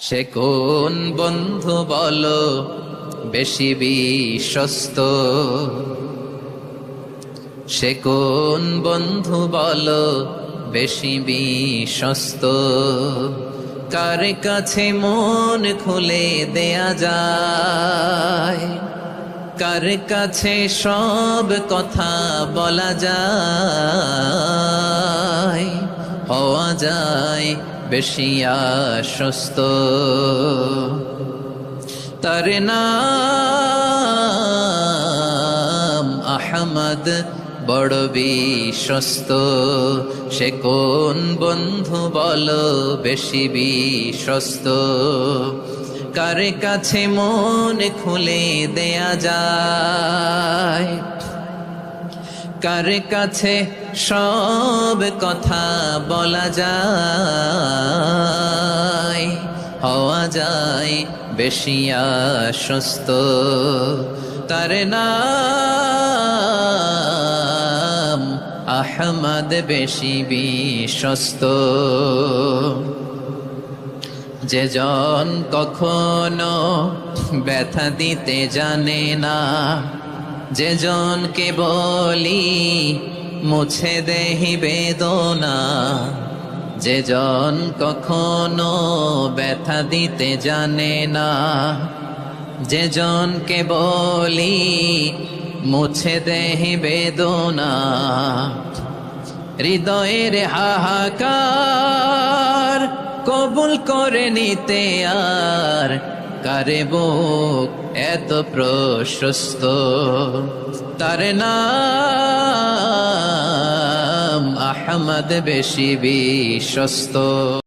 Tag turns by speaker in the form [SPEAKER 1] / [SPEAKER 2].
[SPEAKER 1] সে কোন বন্ধু বলো বেশি বিশ্বস্ত? সে কোন বন্ধু বলো বেশি বিশ্বস্ত? কার কাছে মন খুলে দেয়া যায়? কার কাছে সব কথা বলা যায়? হওয়া যায় বেশি আশ্বস্ত। তার নাম আহমদ, বড় বিশ্বস্ত। সে কোন বন্ধু বলো বেশি বিশ্বস্ত? কার কাছে মন খুলে দেয়া যায়? কার কাছে সব কথা বলা যায়? হওয়া যায় বেশি আশ্বস্ত। তার নাম আহমদ, বেশি বিশ্বস্ত। যে জন কখনো ব্যথা দিতে জানে না, যে জনকে বলি মুছে দেহি বেদনা, যে জন কখনো ব্যথা দিতে জানে না, যে জনকে বলি মুছে দেহি বেদনা, হৃদয়ের হাহাকার কবুল করে নিতে আর কারে বুক এত প্রশস্ত? তার নাম আহমদ, বেশি বিশ্বস্ত।